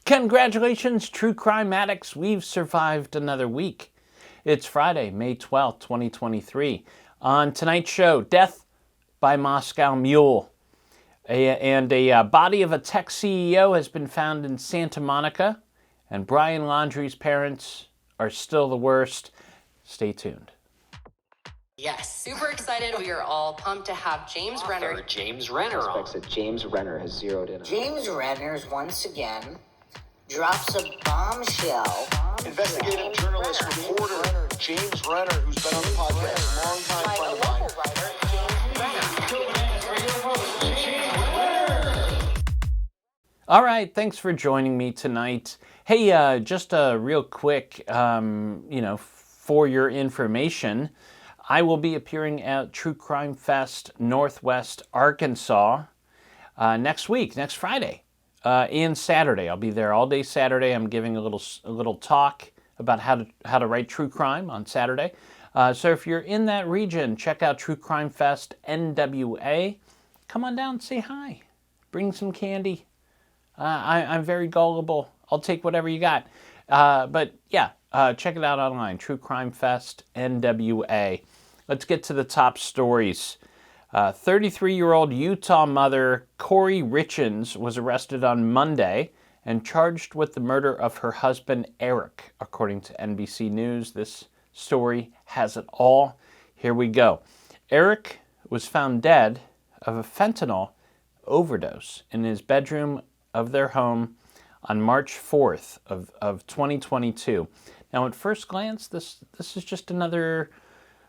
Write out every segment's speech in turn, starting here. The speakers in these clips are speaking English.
Congratulations, true crime addicts. We've survived another week. It's Friday, May 12th, 2023. On tonight's show, death by Moscow Mule. A body of a tech CEO has been found in Santa Monica. And Brian Laundrie's parents are still the worst. Stay tuned. Yes, super excited. We are all pumped to have James Renner. James Renner on. That James Renner has zeroed in on. James Renner once again drops a bombshell. Investigative journalist, reporter, James Renner, who's been on the podcast, longtime friend of mine. All right, thanks for joining me tonight. Hey, just a real quick, for your information, I will be appearing at True Crime Fest Northwest Arkansas next week, next Friday, and Saturday. I'll be there all day Saturday. I'm giving a little talk about how to write true crime on Saturday. So if you're in that region, check out True Crime Fest NWA. Come on down, say hi, bring some candy. I'm very gullible. I'll take whatever you got. But yeah, check it out online, True Crime Fest NWA. Let's get to the top stories. 33-year-old Utah mother Kouri Richens was arrested on Monday and charged with the murder of her husband Eric, according to NBC News. This story has it all. Here we go. Eric was found dead of a fentanyl overdose in his bedroom of their home on March 4th of 2022. Now, at first glance, this is just another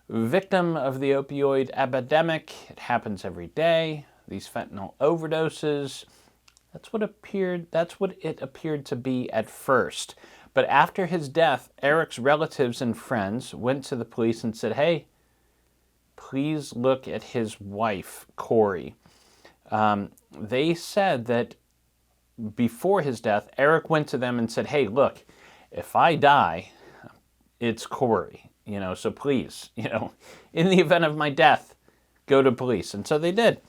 victim of the opioid epidemic. It happens every day. These fentanyl overdoses. That's what it appeared to be at first. But after his death, Eric's relatives and friends went to the police and said, "Hey, please look at his wife, Kouri." They said that before his death, Eric went to them and said, "Hey, look, if I die, it's Kouri. So please, in the event of my death, go to police." And so they did.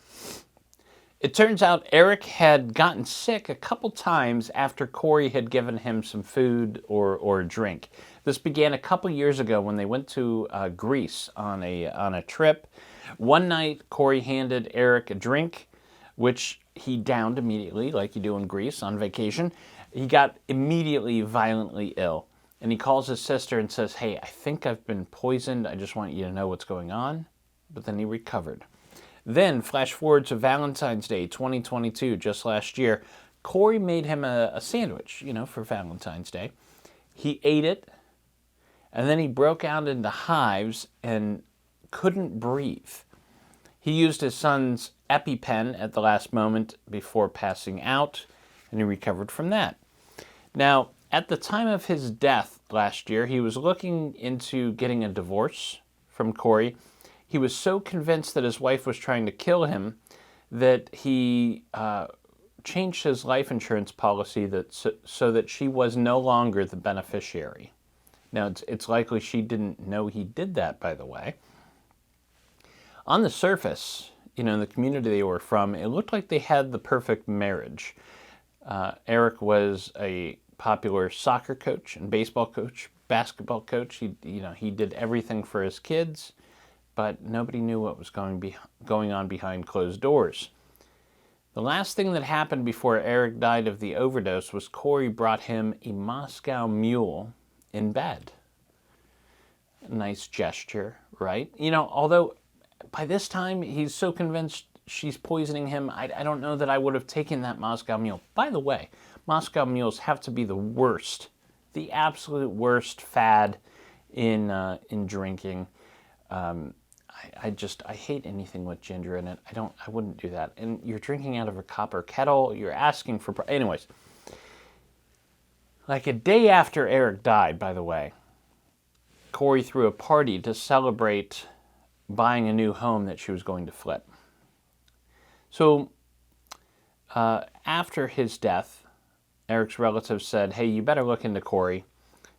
It turns out Eric had gotten sick a couple times after Kouri had given him some food or a drink. This began a couple years ago when they went to Greece on a trip. One night, Kouri handed Eric a drink, which he downed immediately, like you do in Greece on vacation. He got immediately violently ill. And he calls his sister and says, "Hey, I think I've been poisoned. I just want you to know what's going on." But then he recovered. Then, flash forward to Valentine's Day 2022, just last year, Kouri made him a sandwich, for Valentine's Day. He ate it, and then he broke out into hives and couldn't breathe. He used his son's EpiPen at the last moment before passing out, and he recovered from that. Now, at the time of his death last year, he was looking into getting a divorce from Kouri. He was so convinced that his wife was trying to kill him that he changed his life insurance policy so that she was no longer the beneficiary. Now, it's likely she didn't know he did that, by the way. On the surface, in the community they were from, it looked like they had the perfect marriage. Eric was a popular soccer coach and baseball coach, basketball coach. He did everything for his kids, but nobody knew what was going on behind closed doors. The last thing that happened before Eric died of the overdose was Kouri brought him a Moscow Mule in bed. A nice gesture, right? Although by this time he's so convinced she's poisoning him, I don't know that I would have taken that Moscow Mule. By the way, Moscow Mules have to be the worst, the absolute worst fad in drinking. I hate anything with ginger in it. I wouldn't do that. And you're drinking out of a copper kettle. You're asking for, anyways. Like a day after Eric died, by the way, Kouri threw a party to celebrate buying a new home that she was going to flip. So after his death, Eric's relatives said, "Hey, you better look into Kouri."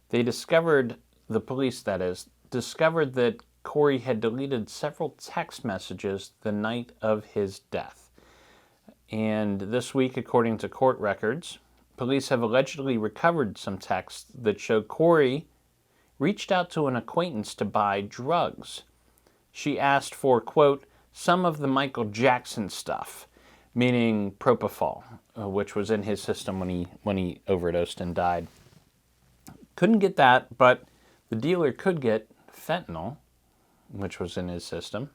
They discovered, the police that is, discovered that Kouri had deleted several text messages the night of his death. And this week, according to court records, police have allegedly recovered some texts that show Kouri reached out to an acquaintance to buy drugs. She asked for, quote, some of the Michael Jackson stuff, meaning propofol, which was in his system when he overdosed and died. Couldn't get that, but the dealer could get fentanyl, which was in his system.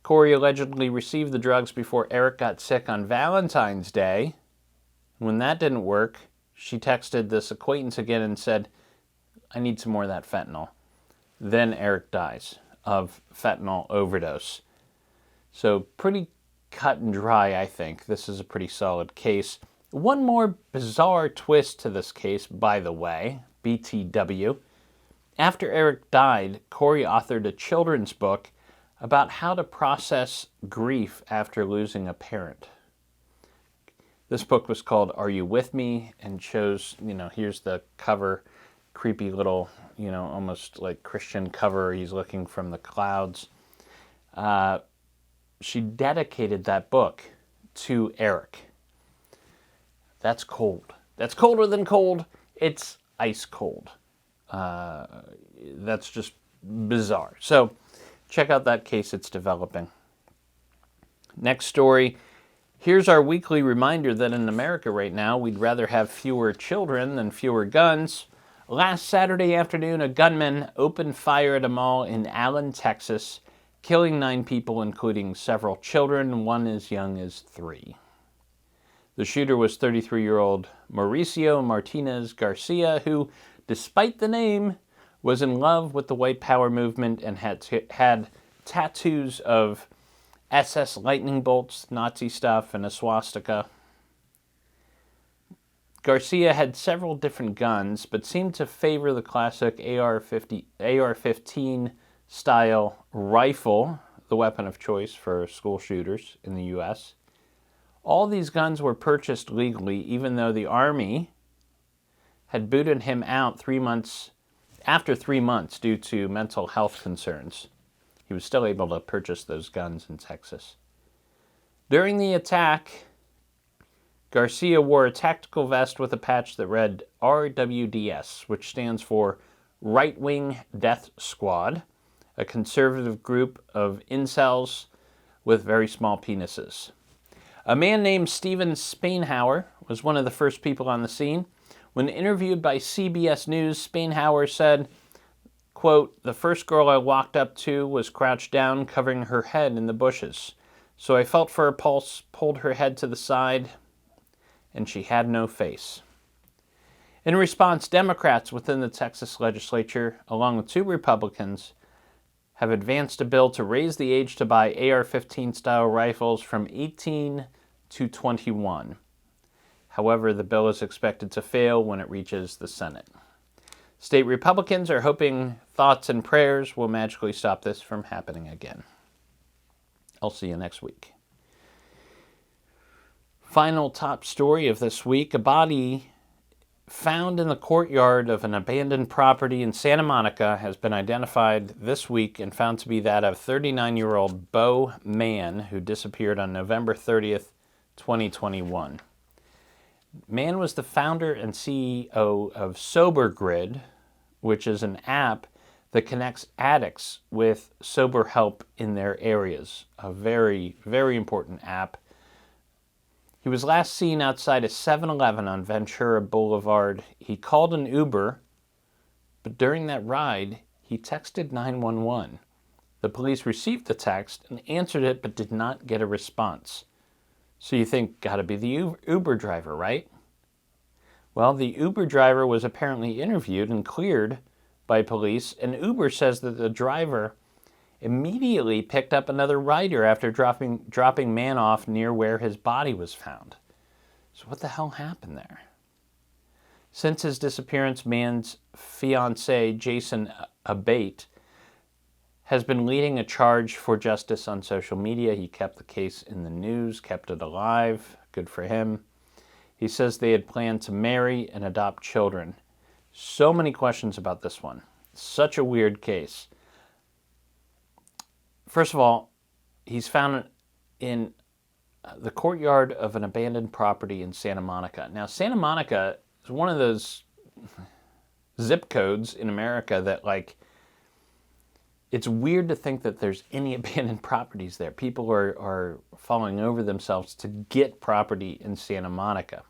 Kouri allegedly received the drugs before Eric got sick on Valentine's Day. When that didn't work, she texted this acquaintance again and said, I need some more of that fentanyl. Then Eric dies of fentanyl overdose. So pretty cut and dry, I think. This is a pretty solid case. One more bizarre twist to this case, by the way, BTW. After Eric died, Kouri authored a children's book about how to process grief after losing a parent. This book was called Are You With Me? And shows, here's the cover, creepy little, almost like Christian cover. He's looking from the clouds. She dedicated that book to Eric. That's cold. That's colder than cold. It's ice cold. That's just bizarre. So check out that case. It's developing. Next story. Here's our weekly reminder that in America right now, we'd rather have fewer children than fewer guns. Last Saturday afternoon, a gunman opened fire at a mall in Allen, Texas, killing 9 people, including several children, one as young as 3. The shooter was 33-year-old Mauricio Martinez Garcia, who, despite the name, was in love with the white power movement and had tattoos of SS lightning bolts, Nazi stuff, and a swastika. Garcia had several different guns, but seemed to favor the classic AR-15 style rifle, the weapon of choice for school shooters in the U.S. All these guns were purchased legally, even though the Army had booted him out after 3 months due to mental health concerns. He was still able to purchase those guns in Texas. During the attack, Garcia wore a tactical vest with a patch that read RWDS, which stands for Right Wing Death Squad, a conservative group of incels with very small penises. A man named Steven Spainhauer was one of the first people on the scene. When interviewed by CBS News, Spainhauer said, quote, the first girl I walked up to was crouched down, covering her head in the bushes. So I felt for her pulse, pulled her head to the side, and she had no face. In response, Democrats within the Texas legislature, along with 2 Republicans, have advanced a bill to raise the age to buy AR-15 style rifles from 18 to 21. However, the bill is expected to fail when it reaches the Senate. State Republicans are hoping thoughts and prayers will magically stop this from happening again. I'll see you next week. Final top story of this week, a body found in the courtyard of an abandoned property in Santa Monica has been identified this week and found to be that of 39-year-old Beau Mann, who disappeared on November 30th, 2021. Mann was the founder and CEO of Sober Grid, which is an app that connects addicts with sober help in their areas. A very, very important app. He was last seen outside a 7-Eleven on Ventura Boulevard. He called an Uber, but during that ride, he texted 911. The police received the text and answered it, but did not get a response. So you think, gotta be the Uber driver, right? Well, the Uber driver was apparently interviewed and cleared by police, and Uber says that the driver immediately picked up another rider after dropping Mann off near where his body was found. So what the hell happened there? Since his disappearance, Mann's fiancé, Jason Abate, has been leading a charge for justice on social media. He kept the case in the news, kept it alive. Good for him. He says they had planned to marry and adopt children. So many questions about this one. Such a weird case. First of all, he's found in the courtyard of an abandoned property in Santa Monica. Now, Santa Monica is one of those zip codes in America that, like, it's weird to think that there's any abandoned properties there. People are falling over themselves to get property in Santa Monica.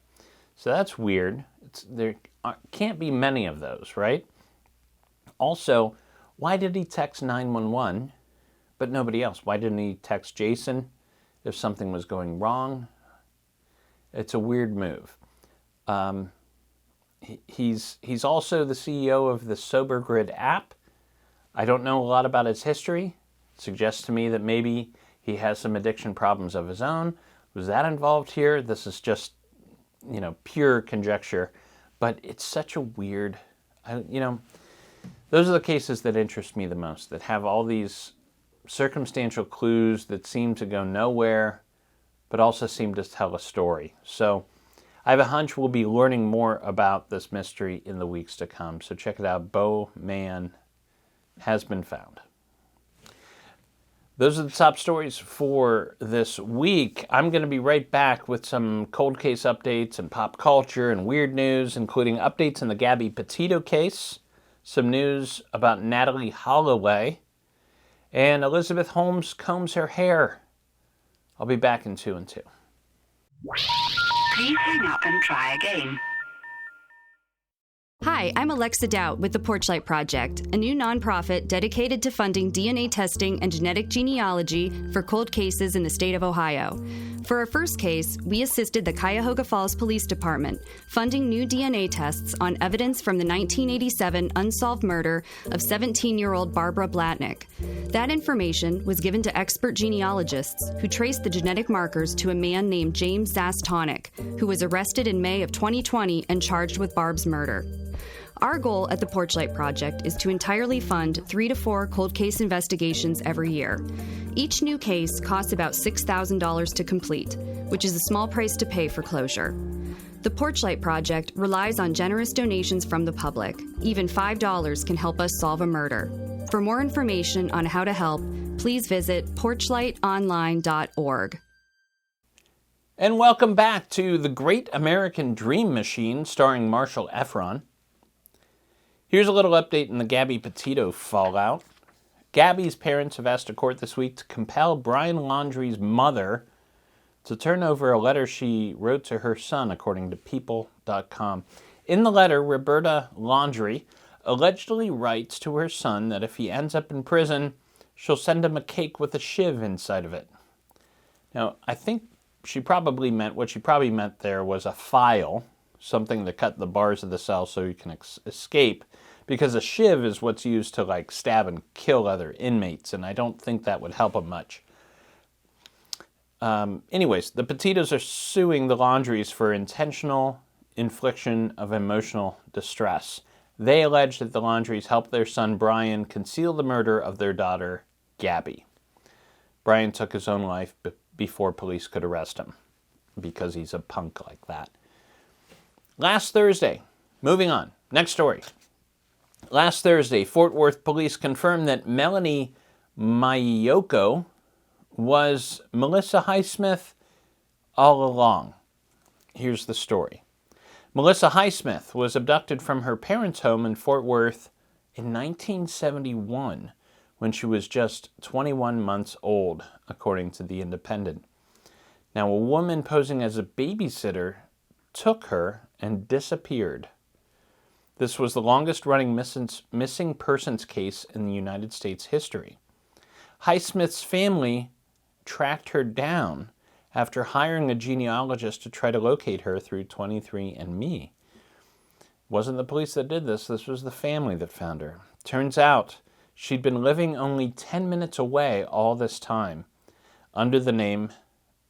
So that's weird. There can't be many of those, right? Also, why did he text 911 but nobody else? Why didn't he text Jason if something was going wrong? It's a weird move. He's also the CEO of the Sober Grid app. I don't know a lot about his history. It suggests to me that maybe he has some addiction problems of his own. Was that involved here? This is just, pure conjecture. But it's such a weird, those are the cases that interest me the most, that have all these circumstantial clues that seem to go nowhere, but also seem to tell a story. So I have a hunch we'll be learning more about this mystery in the weeks to come. So check it out. Beau Mann has been found. Those are the top stories for this week. I'm going to be right back with some cold case updates and pop culture and weird news, including updates in the Gabby Petito case, some news about Natalee Holloway, and Elizabeth Holmes combs her hair. I'll be back in 2 and 2. Please hang up and try again. Hi, I'm Alexa Doubt with the Porchlight Project, a new nonprofit dedicated to funding DNA testing and genetic genealogy for cold cases in the state of Ohio. For our first case, we assisted the Cuyahoga Falls Police Department funding new DNA tests on evidence from the 1987 unsolved murder of 17-year-old Barbara Blatnick. That information was given to expert genealogists who traced the genetic markers to a man named James Renner, who was arrested in May of 2020 and charged with Barb's murder. Our goal at the Porchlight Project is to entirely fund 3 to 4 cold case investigations every year. Each new case costs about $6,000 to complete, which is a small price to pay for closure. The Porchlight Project relies on generous donations from the public. Even $5 can help us solve a murder. For more information on how to help, please visit porchlightonline.org. And welcome back to The Great American Dream Machine, starring Marshall Efron. Here's a little update in the Gabby Petito fallout. Gabby's parents have asked a court this week to compel Brian Laundrie's mother to turn over a letter she wrote to her son, according to People.com. In the letter, Roberta Laundrie allegedly writes to her son that if he ends up in prison, she'll send him a cake with a shiv inside of it. Now, I think what she probably meant there was a file, something to cut the bars of the cell so you can escape, because a shiv is what's used to stab and kill other inmates, and I don't think that would help him much. Anyways, the Petitos are suing the Laundries for intentional infliction of emotional distress. They allege that the Laundries helped their son Brian conceal the murder of their daughter Gabby. Brian took his own life before police could arrest him, because he's a punk like that. Last Thursday, moving on, next story. Last Thursday, Fort Worth police confirmed that Melanie Mayoko was Melissa Highsmith all along. Here's the story. Melissa Highsmith was abducted from her parents' home in Fort Worth in 1971 when she was just 21 months old, according to The Independent. Now, a woman posing as a babysitter took her and disappeared. This was the longest-running missing persons case in the United States history. Highsmith's family tracked her down after hiring a genealogist to try to locate her through 23andMe. It wasn't the police that did this. This was the family that found her. Turns out she'd been living only 10 minutes away all this time under the name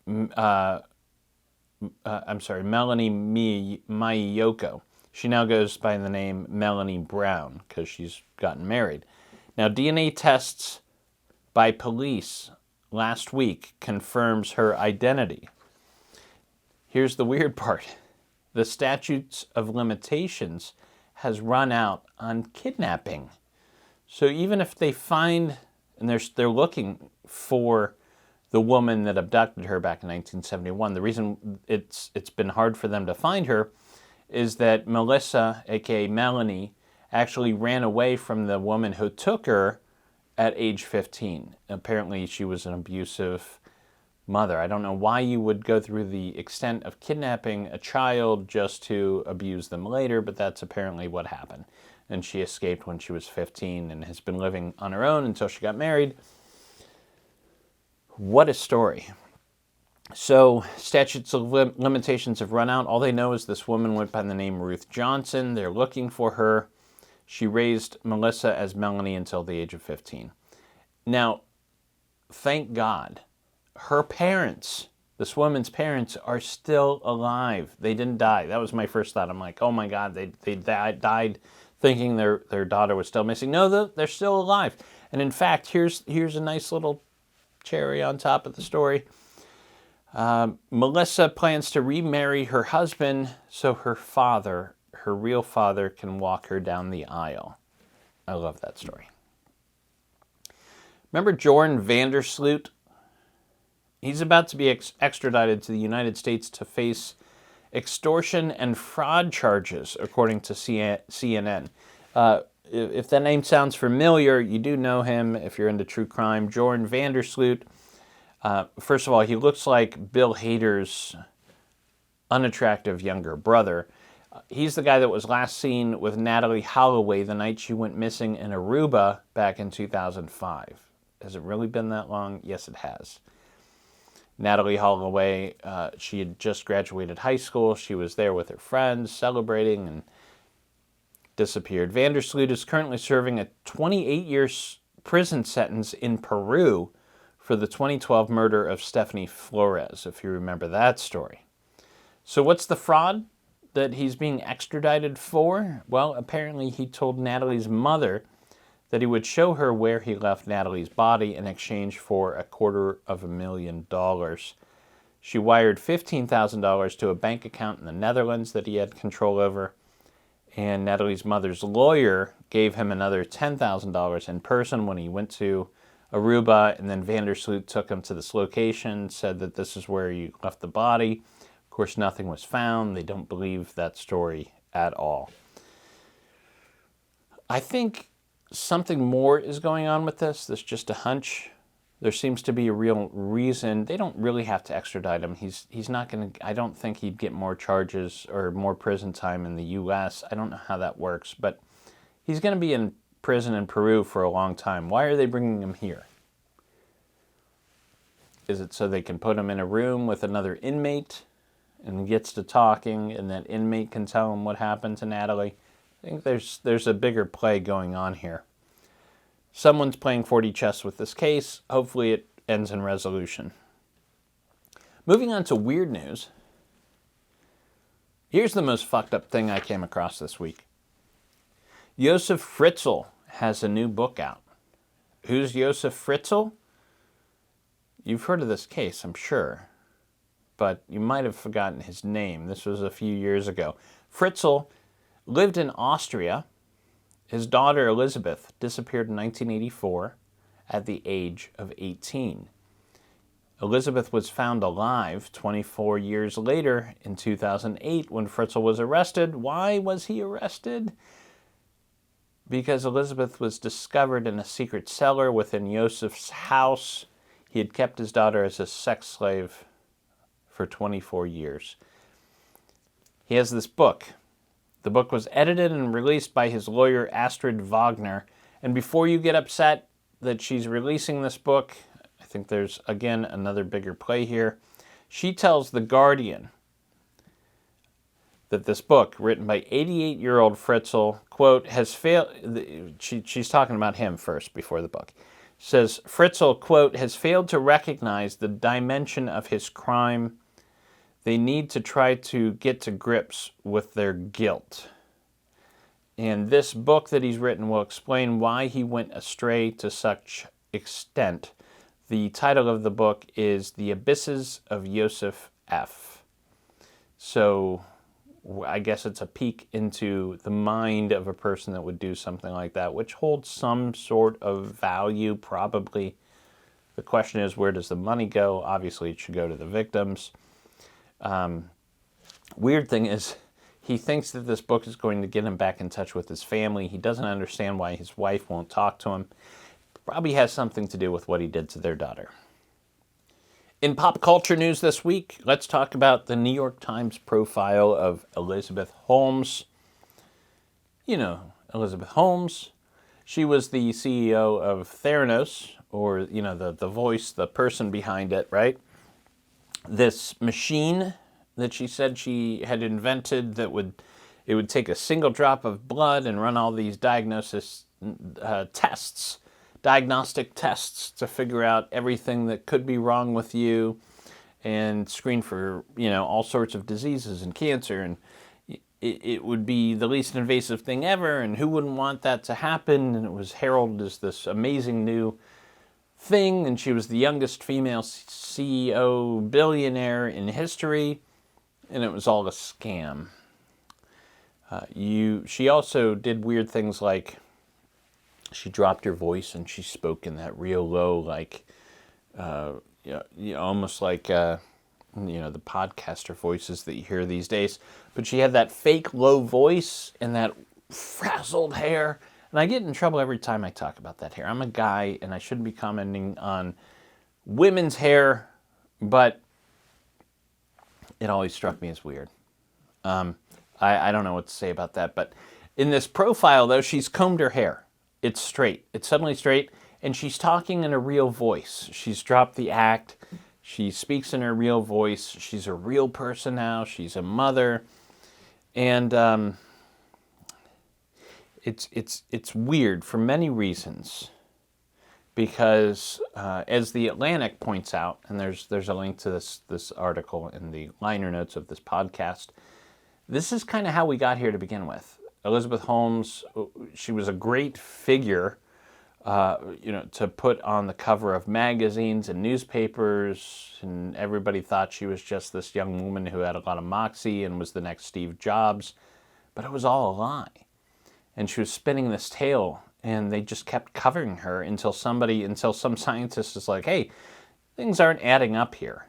Melanie Mayoko. She now goes by the name Melanie Brown because she's gotten married. Now, DNA tests by police last week confirms her identity. Here's the weird part. The statutes of limitations has run out on kidnapping. So even if they find, and they're looking for the woman that abducted her back in 1971. The reason it's been hard for them to find her is that Melissa, aka Melanie, actually ran away from the woman who took her at age 15. Apparently she was an abusive mother. I don't know why you would go through the extent of kidnapping a child just to abuse them later, but that's apparently what happened. And she escaped when she was 15 and has been living on her own until she got married. What a story. So statutes of limitations have run out. All they know is this woman went by the name Ruth Johnson. They're looking for her. She raised Melissa as Melanie until the age of 15. Now, thank God, her parents, this woman's parents, are still alive. They didn't die. That was my first thought. I'm like, oh my God, they died thinking their daughter was still missing. No, they're still alive. And in fact, here's a nice little cherry on top of the story. Melissa plans to remarry her husband so her father, her real father, can walk her down the aisle. I love that story. Remember Jorn Vandersloot? He's about to be extradited to the United States to face extortion and fraud charges, according to CNN. If that name sounds familiar, you do know him if you're into true crime. Jorn Vandersloot. First of all, he looks like Bill Hader's unattractive younger brother. He's the guy that was last seen with Natalee Holloway the night she went missing in Aruba back in 2005. Has it really been that long? Yes, it has. Natalee Holloway, she had just graduated high school. She was there with her friends celebrating and disappeared. Vandersloot is currently serving a 28-year prison sentence in Peru for the 2012 murder of Stephanie Flores, if you remember that story. So what's the fraud that he's being extradited for? Well, apparently he told Natalee's mother that he would show her where he left Natalee's body in exchange for $250,000. She wired $15,000 to a bank account in the Netherlands that he had control over, and Natalee's mother's lawyer gave him another $10,000 in person when he went to Aruba, and then Vandersloot took him to this location, said that this is where you left the body. Of course, nothing was found. They don't believe that story at all. I think something more is going on with this. This is just a hunch. There seems to be a real reason. They don't really have to extradite him. He's not going to, I don't think he'd get more charges or more prison time in the U.S. I don't know how that works, but he's going to be in prison in Peru for a long time. Why are they bringing him here? Is it so they can put him in a room with another inmate and he gets to talking and that inmate can tell him what happened to Natalee? I think there's a bigger play going on here. Someone's playing 4D chess with this case. Hopefully it ends in resolution. Moving on to weird news. Here's the most fucked up thing I came across this week. Josef Fritzl has a new book out. Who's Josef Fritzl? You've heard of this case, I'm sure, but you might have forgotten his name. This was a few years ago. Fritzl lived in Austria. His daughter Elizabeth disappeared in 1984 at the age of 18. Elizabeth was found alive 24 years later in 2008 when Fritzl was arrested. Why was he arrested? Because Elizabeth was discovered in a secret cellar within Josef's house. He had kept his daughter as a sex slave for 24 years. He has this book. The book was edited and released by his lawyer, Astrid Wagner. And before you get upset that she's releasing this book, I think there's, again, another bigger play here. She tells The Guardian that this book, written by 88-year-old Fritzl, quote, has failed. She's talking about him first before the book. Says, Fritzl, quote, has failed to recognize the dimension of his crime. They need to try to get to grips with their guilt. And this book that he's written will explain why he went astray to such extent. The title of the book is The Abysses of Joseph F. So I guess it's a peek into the mind of a person that would do something like that, which holds some sort of value, probably. The question is, where does the money go? Obviously, it should go to the victims. Weird thing is, he thinks that this book is going to get him back in touch with his family. He doesn't understand why his wife won't talk to him. Probably has something to do with what he did to their daughter. In pop culture news this week, let's talk about the New York Times profile of Elizabeth Holmes. You know Elizabeth Holmes. She was the CEO of Theranos, or, you know, the voice, the person behind it, right? This machine that she said she had invented that would take a single drop of blood and run all these diagnostic tests to figure out everything that could be wrong with you and screen for, you know, all sorts of diseases and cancer, and it would be the least invasive thing ever, and who wouldn't want that to happen? And it was heralded as this amazing new thing, and she was the youngest female CEO billionaire in history, and it was all a scam. She also did weird things like she dropped her voice and she spoke in that real low, like, almost like, the podcaster voices that you hear these days. But she had that fake low voice and that frazzled hair. And I get in trouble every time I talk about that hair. I'm a guy and I shouldn't be commenting on women's hair, but it always struck me as weird. I don't know what to say about that. But in this profile, though, she's combed her hair. It's straight. It's suddenly straight. And she's talking in a real voice. She's dropped the act. She speaks in her real voice. She's a real person now. She's a mother. And it's weird for many reasons. Because as the Atlantic points out, and there's a link to this article in the liner notes of this podcast, this is kind of how we got here to begin with. Elizabeth Holmes, she was a great figure, to put on the cover of magazines and newspapers, and everybody thought she was just this young woman who had a lot of moxie and was the next Steve Jobs, but it was all a lie. And she was spinning this tale, and they just kept covering her until some scientist is like, hey, things aren't adding up here.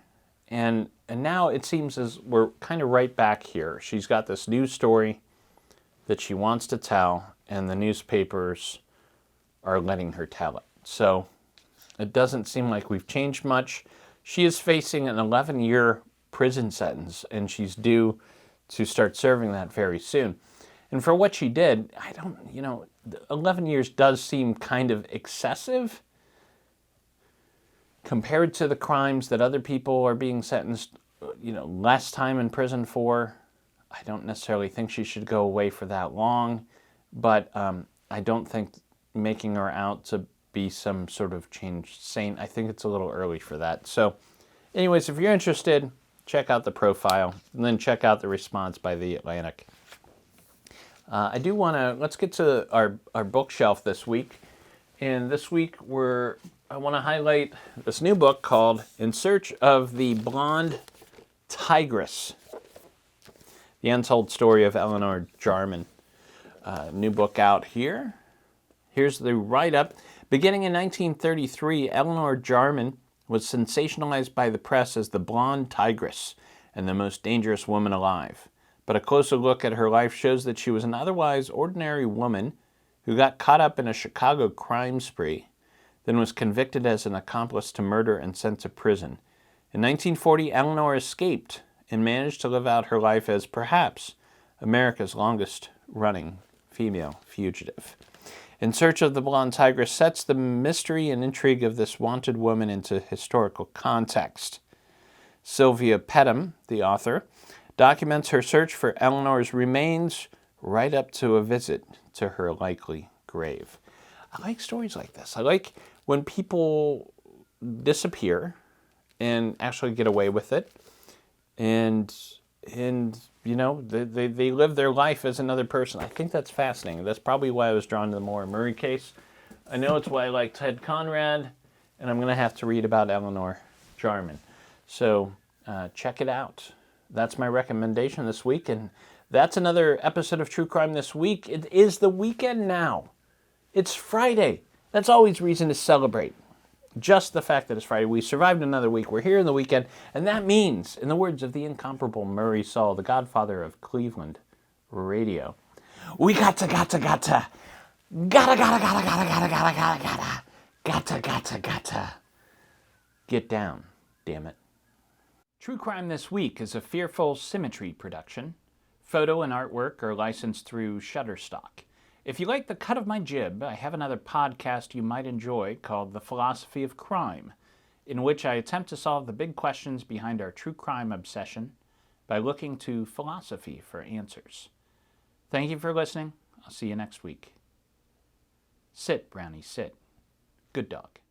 And now it seems as we're kind of right back here. She's got this new story that she wants to tell, and the newspapers are letting her tell it. So it doesn't seem like we've changed much. She is facing an 11-year prison sentence, and she's due to start serving that very soon. And for what she did, 11 years does seem kind of excessive compared to the crimes that other people are being sentenced, less time in prison for. I don't necessarily think she should go away for that long, but I don't think making her out to be some sort of changed saint, I think it's a little early for that. So anyways, if you're interested, check out the profile, and then check out the response by The Atlantic. Let's get to our bookshelf this week. And this week I want to highlight this new book called In Search of the Blonde Tigress. The Untold Story of Eleanor Jarman. New book out here. Here's the write-up. Beginning in 1933, Eleanor Jarman was sensationalized by the press as the blonde tigress and the most dangerous woman alive. But a closer look at her life shows that she was an otherwise ordinary woman who got caught up in a Chicago crime spree, then was convicted as an accomplice to murder and sent to prison. In 1940, Eleanor escaped and managed to live out her life as perhaps America's longest-running female fugitive. In Search of the Blonde Tigress sets the mystery and intrigue of this wanted woman into historical context. Sylvia Pettam, the author, documents her search for Eleanor's remains right up to a visit to her likely grave. I like stories like this. I like when people disappear and actually get away with it, and they live their life as another person. I think that's fascinating. That's probably why I was drawn to the Maura Murray case. I know it's why I like Ted Conrad, and I'm going to have to read about Eleanor Jarman. So check it out. That's my recommendation this week, and that's another episode of True Crime This Week. It is the weekend now. It's Friday. That's always reason to celebrate. Just the fact that it's Friday. We survived another week. We're here in the weekend. And that means, in the words of the incomparable Murray Saul, the godfather of Cleveland radio, we gotta get down, damn it. True Crime This Week is a Fearful Symmetry production. Photo and artwork are licensed through Shutterstock. If you like the cut of my jib, I have another podcast you might enjoy called The Philosophy of Crime, in which I attempt to solve the big questions behind our true crime obsession by looking to philosophy for answers. Thank you for listening. I'll see you next week. Sit, Brownie, sit. Good dog.